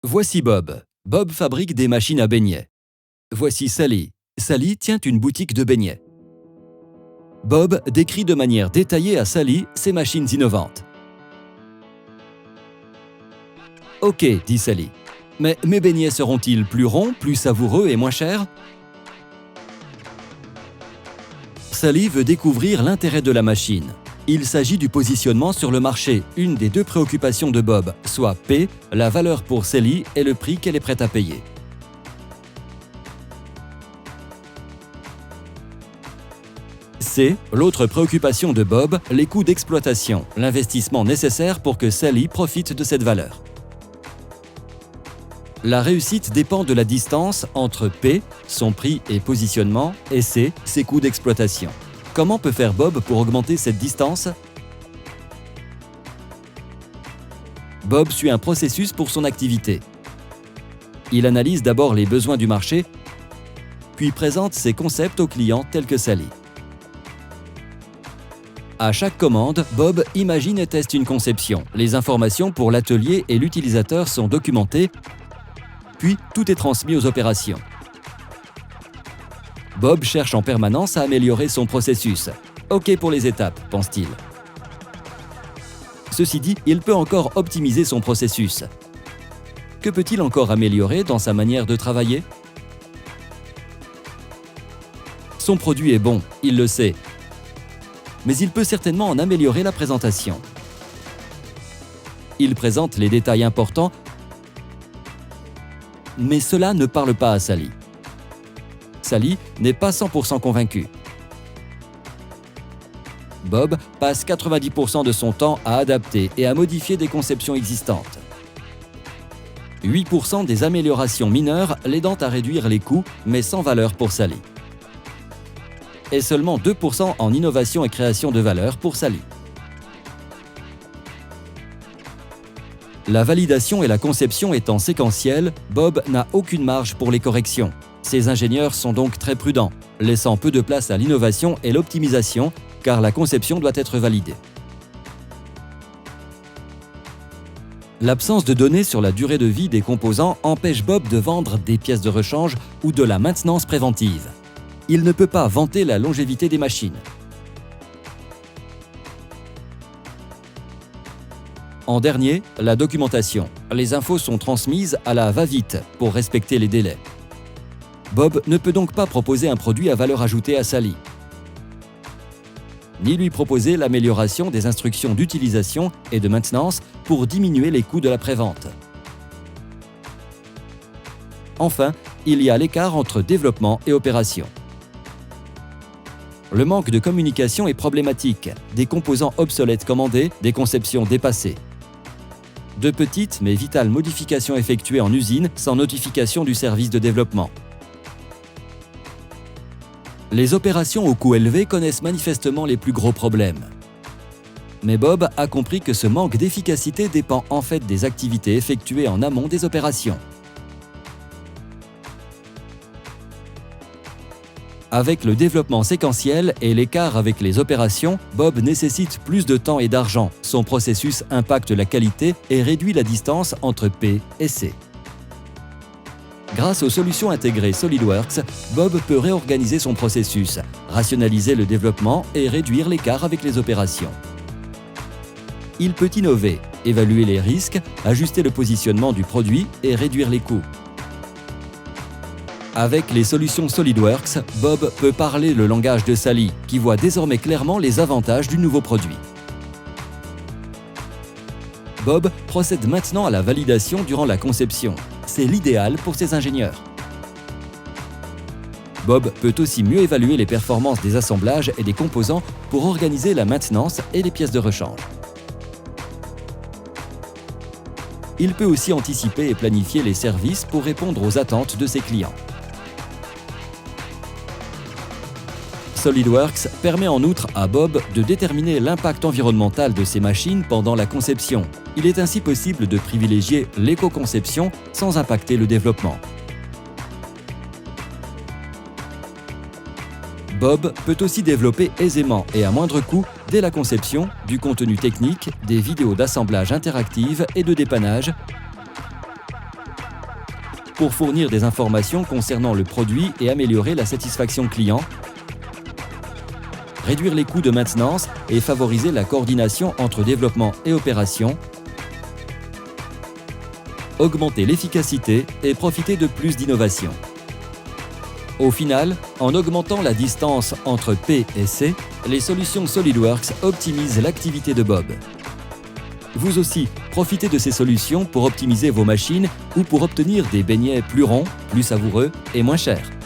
Voici Bob. Bob fabrique des machines à beignets. Voici Sally. Sally tient une boutique de beignets. Bob décrit de manière détaillée à Sally ses machines innovantes. « Ok, dit Sally. Mais mes beignets seront-ils plus ronds, plus savoureux et moins chers ?» Sally veut découvrir l'intérêt de la machine. Il s'agit du positionnement sur le marché, une des deux préoccupations de Bob, soit P, la valeur pour Sally et le prix qu'elle est prête à payer. C, l'autre préoccupation de Bob, les coûts d'exploitation, l'investissement nécessaire pour que Sally profite de cette valeur. La réussite dépend de la distance entre P, son prix et positionnement, et C, ses coûts d'exploitation. Comment peut faire Bob pour augmenter cette distance? Bob suit un processus pour son activité. Il analyse d'abord les besoins du marché, puis présente ses concepts aux clients tels que Sally. À chaque commande, Bob imagine et teste une conception. Les informations pour l'atelier et l'utilisateur sont documentées, puis tout est transmis aux opérations. Bob cherche en permanence à améliorer son processus. Ok pour les étapes, pense-t-il. Ceci dit, il peut encore optimiser son processus. Que peut-il encore améliorer dans sa manière de travailler? Son produit est bon, il le sait. Mais il peut certainement en améliorer la présentation. Il présente les détails importants, mais cela ne parle pas à Sally. Sally n'est pas 100% convaincue. Bob passe 90% de son temps à adapter et à modifier des conceptions existantes. 8% des améliorations mineures l'aidant à réduire les coûts, mais sans valeur pour Sally. Et seulement 2% en innovation et création de valeur pour Sally. La validation et la conception étant séquentielles, Bob n'a aucune marge pour les corrections. Ses ingénieurs sont donc très prudents, laissant peu de place à l'innovation et l'optimisation, car la conception doit être validée. L'absence de données sur la durée de vie des composants empêche Bob de vendre des pièces de rechange ou de la maintenance préventive. Il ne peut pas vanter la longévité des machines. En dernier, la documentation. Les infos sont transmises à la va-vite pour respecter les délais. Bob ne peut donc pas proposer un produit à valeur ajoutée à Sally, ni lui proposer l'amélioration des instructions d'utilisation et de maintenance pour diminuer les coûts de la prévente. Enfin, il y a l'écart entre développement et opération. Le manque de communication est problématique, des composants obsolètes commandés, des conceptions dépassées. De petites mais vitales modifications effectuées en usine sans notification du service de développement. Les opérations au coût élevé connaissent manifestement les plus gros problèmes. Mais Bob a compris que ce manque d'efficacité dépend en fait des activités effectuées en amont des opérations. Avec le développement séquentiel et l'écart avec les opérations, Bob nécessite plus de temps et d'argent. Son processus impacte la qualité et réduit la distance entre P et C. Grâce aux solutions intégrées SolidWorks, Bob peut réorganiser son processus, rationaliser le développement et réduire l'écart avec les opérations. Il peut innover, évaluer les risques, ajuster le positionnement du produit et réduire les coûts. Avec les solutions SolidWorks, Bob peut parler le langage de Sally, qui voit désormais clairement les avantages du nouveau produit. Bob procède maintenant à la validation durant la conception. C'est l'idéal pour ses ingénieurs. Bob peut aussi mieux évaluer les performances des assemblages et des composants pour organiser la maintenance et les pièces de rechange. Il peut aussi anticiper et planifier les services pour répondre aux attentes de ses clients. SolidWorks permet en outre à Bob de déterminer l'impact environnemental de ses machines pendant la conception. Il est ainsi possible de privilégier l'éco-conception sans impacter le développement. Bob peut aussi développer aisément et à moindre coût, dès la conception, du contenu technique, des vidéos d'assemblage interactives et de dépannage, pour fournir des informations concernant le produit et améliorer la satisfaction client, réduire les coûts de maintenance et favoriser la coordination entre développement et opération, augmenter l'efficacité et profiter de plus d'innovation. Au final, en augmentant la distance entre P et C, les solutions SolidWorks optimisent l'activité de Bob. Vous aussi, profitez de ces solutions pour optimiser vos machines ou pour obtenir des beignets plus ronds, plus savoureux et moins chers.